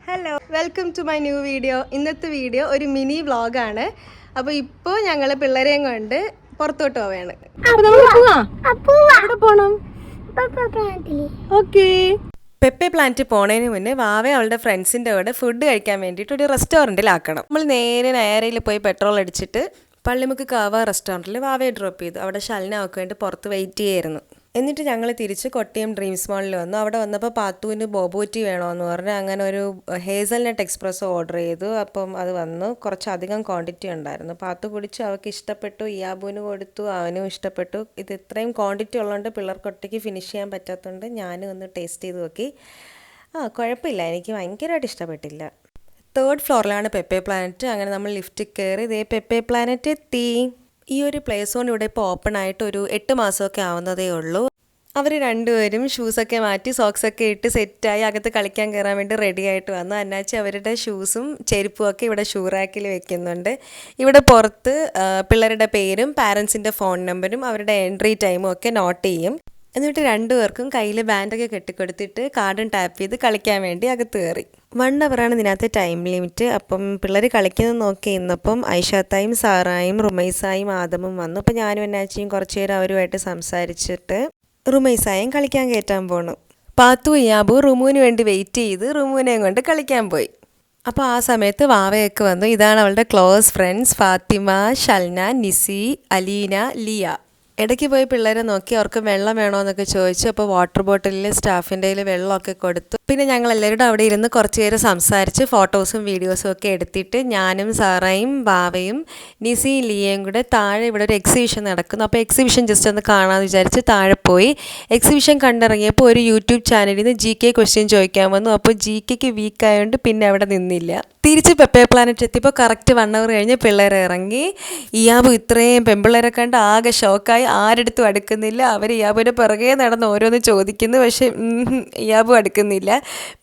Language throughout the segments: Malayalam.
Hello, welcome to my new video. ഇന്നത്തെ വീഡിയോ ഒരു മിനി വ്ളോഗാണ്. അപ്പോൾ ഇപ്പോൾ ഞങ്ങൾ പിള്ളേരെയും കൊണ്ട് പുറത്തോട്ട് പോവുകയാണ്. പെപ്പെ പ്ലാന്റ് പോണതിന് മുന്നേ വാവ അവളുടെ ഫ്രണ്ട്സിൻ്റെ കൂടെ ഫുഡ് കഴിക്കാൻ വേണ്ടിയിട്ട് ഒരു റെസ്റ്റോറൻറ്റിലാക്കണം. നമ്മൾ നേരെ നയറയിൽ പോയി പെട്രോൾ അടിച്ചിട്ട് പള്ളിമുക്ക് കാവ റെസ്റ്റോറൻറ്റിൽ വാവയെ ഡ്രോപ്പ് ചെയ്തു. അവിടെ ഷൽന അവൾക്ക് വേണ്ടി പുറത്ത് വെയിറ്റ് ചെയ്യായിരുന്നു. എന്നിട്ട് ഞങ്ങൾ തിരിച്ച് കൊട്ടിയം ഡ്രീംസ് മോളിൽ വന്നു. അവിടെ വന്നപ്പോൾ പാത്തുവിന് ബോബോറ്റി വേണമെന്ന് പറഞ്ഞ് അങ്ങനെ ഒരു ഹേസൽനട്ട് എക്സ്പ്രസ്സോ ഓർഡർ ചെയ്തു. അപ്പം അത് വന്നു. കുറച്ചധികം ക്വാണ്ടിറ്റി ഉണ്ടായിരുന്നു. പാത്തു കുടിച്ചു, അവൾക്ക് ഇഷ്ടപ്പെട്ടു. ഇയാബുവിന് കൊടുത്തു, അവനും ഇഷ്ടപ്പെട്ടു. ഇത് ഇത്രയും ക്വാണ്ടിറ്റി ഉള്ളതുകൊണ്ട് പിള്ളേർക്ക് ഒറ്റയ്ക്ക് ഫിനിഷ് ചെയ്യാൻ പറ്റാത്തതുകൊണ്ട് ഞാനും ഒന്ന് ടേസ്റ്റ് ചെയ്ത് നോക്കി. കുഴപ്പമില്ല, എനിക്ക് ഭയങ്കരമായിട്ട് ഇഷ്ടപ്പെട്ടില്ല. 3rd ഫ്ലോറിലാണ് Pepe planet. അങ്ങനെ നമ്മൾ ലിഫ്റ്റിൽ കയറി ഇതേ പെപ്പെ പ്ലാനറ്റ് എത്തി. ഈ ഒരു പ്ലേ സോൺ ഇവിടെ ഇപ്പോൾ ഓപ്പൺ ആയിട്ട് ഒരു 8 മാസമൊക്കെ ആവുന്നതേ ഉള്ളൂ. അവർ രണ്ടുപേരും ഷൂസൊക്കെ മാറ്റി സോക്സൊക്കെ ഇട്ട് സെറ്റായി അകത്ത് കളിക്കാൻ കയറാൻ വേണ്ടി റെഡി ആയിട്ട് വന്നു. അന്നാച്ചി അവരുടെ ഷൂസും ചെരുപ്പും ഒക്കെ ഇവിടെ ഷൂ റാക്കിൽ വെക്കുന്നുണ്ട്. ഇവിടെ പുറത്ത് പിള്ളേരുടെ പേരും പാരൻസിൻ്റെ ഫോൺ നമ്പരും അവരുടെ എൻട്രി ടൈമും ഒക്കെ നോട്ട് ചെയ്യും. എന്നിട്ട് രണ്ടുപേർക്കും കയ്യിൽ ബാൻഡൊക്കെ കെട്ടിക്കൊടുത്തിട്ട് കാർഡും ടാപ്പ് ചെയ്ത് കളിക്കാൻ വേണ്ടി അകത്ത് കയറി. 1 അവറാണ് ഇതിനകത്ത് ടൈം ലിമിറ്റ്. അപ്പം പിള്ളേർ കളിക്കുന്നത് നോക്കി ഇന്നപ്പം ഐഷാത്തായും സാറായും റുമൈസായും ആദമും വന്നു. അപ്പം ഞാനും എന്നാച്ചിയും കുറച്ച് നേരം അവരുമായിട്ട് സംസാരിച്ചിട്ട് റുമൈസായും കളിക്കാൻ കയറ്റാൻ പോണു. പാത്തു ഇയാബു റുമുവിന് വേണ്ടി വെയിറ്റ് ചെയ്ത് റുമുവിനെയും കൊണ്ട് കളിക്കാൻ പോയി. അപ്പോൾ ആ സമയത്ത് വാവയൊക്കെ വന്നു. ഇതാണ് അവളുടെ ക്ലോസ് ഫ്രണ്ട്സ് ഫാത്തിമ, ഷൽന, നിസി, അലീന, ലിയ. ഇടയ്ക്ക് പോയി പിള്ളേരെ നോക്കി അവർക്ക് വെള്ളം വേണോ എന്നൊക്കെ ചോദിച്ചു. അപ്പോൾ വാട്ടർ ബോട്ടിലിൽ സ്റ്റാഫിൻ്റെ കയ്യിൽ വെള്ളമൊക്കെ കൊടുത്തു. പിന്നെ ഞങ്ങൾ എല്ലാവരും അവിടെ ഇരുന്ന് കുറച്ച് നേരം സംസാരിച്ച് ഫോട്ടോസും വീഡിയോസും ഒക്കെ എടുത്തിട്ട് ഞാനും സാറയും ബാവയും നിസിയും ലിയയും കൂടെ താഴെ ഇവിടെ ഒരു എക്സിബിഷൻ നടക്കുന്നു. അപ്പോൾ എക്സിബിഷൻ ജസ്റ്റ് ഒന്ന് കാണാമെന്ന് വിചാരിച്ച് താഴെ പോയി. എക്സിബിഷൻ കണ്ടിറങ്ങിയപ്പോൾ ഒരു യൂട്യൂബ് ചാനലിൽ നിന്ന് GK ക്വസ്റ്റ്യൻ ചോദിക്കാൻ വന്നു. അപ്പോൾ GKക്ക് വീക്കായതുകൊണ്ട് പിന്നെ അവിടെ നിന്നില്ല. തിരിച്ച് പെപ്പെ പ്ലാനറ്റ് എത്തിയപ്പോൾ കറക്റ്റ് 1 അവർ കഴിഞ്ഞ് പിള്ളേരെ ഇറങ്ങി. ഇയാബു ഇത്രയും പെൺപിള്ളേരെ കണ്ട് ആകെ ഷോക്കായി. ആരെടുത്തും അടുക്കുന്നില്ല. അവർ ഇയാബുവിൻ്റെ പിറകെ നടന്ന് ഓരോന്ന് ചോദിക്കുന്നു. പക്ഷേ ഇയാബു അടുക്കുന്നില്ല.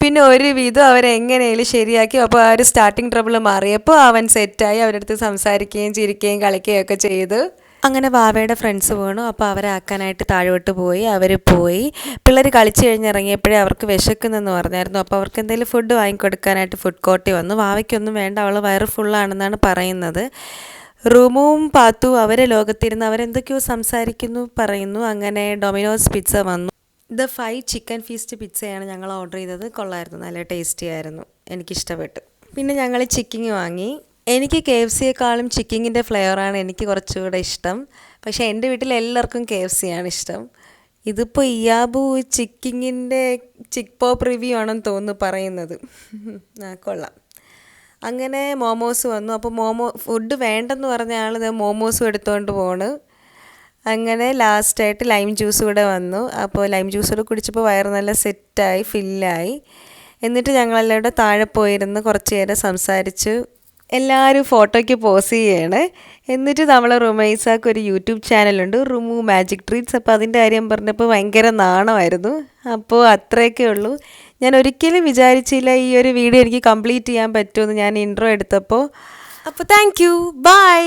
പിന്നെ ഒരു വിധം അവരെങ്ങനെയും ശരിയാക്കി. അപ്പോൾ ആ ഒരു സ്റ്റാർട്ടിങ് ട്രബിൾ മാറിയപ്പോൾ അവൻ സെറ്റായി. അവരടുത്ത് സംസാരിക്കുകയും ചിരിക്കുകയും കളിക്കുകയും ഒക്കെ ചെയ്തു. അങ്ങനെ വാവയുടെ ഫ്രണ്ട്സ് പോകണു. അപ്പോൾ അവരെ ആക്കാനായിട്ട് താഴോട്ട് പോയി. അവർ പോയി. പിള്ളേർ കളിച്ച് കഴിഞ്ഞിറങ്ങിയപ്പോഴേ അവർക്ക് വിശക്കുന്നെന്ന് പറഞ്ഞായിരുന്നു. അപ്പോൾ അവർക്ക് എന്തെങ്കിലും ഫുഡ് വാങ്ങിക്കൊടുക്കാനായിട്ട് ഫുഡ് കോർട്ടിൽ വന്നു. വാവയ്ക്കൊന്നും വേണ്ട, അവൾ വയറ് ഫുള്ളാണെന്നാണ് പറയുന്നത്. റുമുവും പാത്തു അവരെ ലോകത്തിരുന്ന് അവരെന്തൊക്കെയോ സംസാരിക്കുന്നു പറയുന്നു. അങ്ങനെ ഡൊമിനോസ് പിസ്സ വന്നു. ദ 5 ചിക്കൻ ഫീസ്റ്റ് പിസ്സയാണ് ഞങ്ങൾ ഓർഡർ ചെയ്തത്. കൊള്ളായിരുന്നു, നല്ല ടേസ്റ്റി ആയിരുന്നു, എനിക്കിഷ്ടപ്പെട്ടു. പിന്നെ ഞങ്ങൾ ചിക്കിങ് വാങ്ങി. എനിക്ക് KFCയെക്കാളും ചിക്കിങ്ങിൻ്റെ ഫ്ലേവറാണ് എനിക്ക് കുറച്ചുകൂടെ ഇഷ്ടം. പക്ഷേ എൻ്റെ വീട്ടിൽ എല്ലാവർക്കും KFC ആണ് ഇഷ്ടം. ഇതിപ്പോൾ ഇയാബു ചിക്കിങ്ങിൻ്റെ ചിക്ക് പോപ്പ് റിവ്യൂ ആണെന്ന് തോന്നുന്നു പറയുന്നത്. കൊള്ളാം. അങ്ങനെ മോമോസ് വന്നു. അപ്പോൾ ഫുഡ് വേണ്ടെന്ന് പറഞ്ഞ ആൾ മോമോസും എടുത്തുകൊണ്ട് പോണ്. അങ്ങനെ ലാസ്റ്റായിട്ട് ലൈം ജ്യൂസ് കൂടെ വന്നു. അപ്പോൾ ലൈം ജ്യൂസ് കൂടെ കുടിച്ചപ്പോൾ വയറ് നല്ല സെറ്റായി, ഫില്ലായി. എന്നിട്ട് ഞങ്ങളെല്ലാവരും താഴെ പോയിരുന്ന് കുറച്ച് നേരം സംസാരിച്ചു. എല്ലാവരും ഫോട്ടോയ്ക്ക് പോസ് ചെയ്യാണ്. എന്നിട്ട് നമ്മളെ റുമൈസാക്ക് ഒരു യൂട്യൂബ് ചാനലുണ്ട്, റുമു മാജിക് ട്രീറ്റ്സ്. അപ്പോൾ അതിൻ്റെ കാര്യം പറഞ്ഞപ്പോൾ ഭയങ്കര നാണമായിരുന്നു. അപ്പോൾ അത്രയൊക്കെ ഉള്ളൂ. ഞാൻ ഒരിക്കലും വിചാരിച്ചില്ല ഈ ഒരു വീഡിയോ എനിക്ക് കംപ്ലീറ്റ് ചെയ്യാൻ പറ്റുമെന്ന് ഞാൻ ഇൻട്രോ എടുത്തപ്പോൾ. അപ്പോൾ താങ്ക് യു, ബൈ.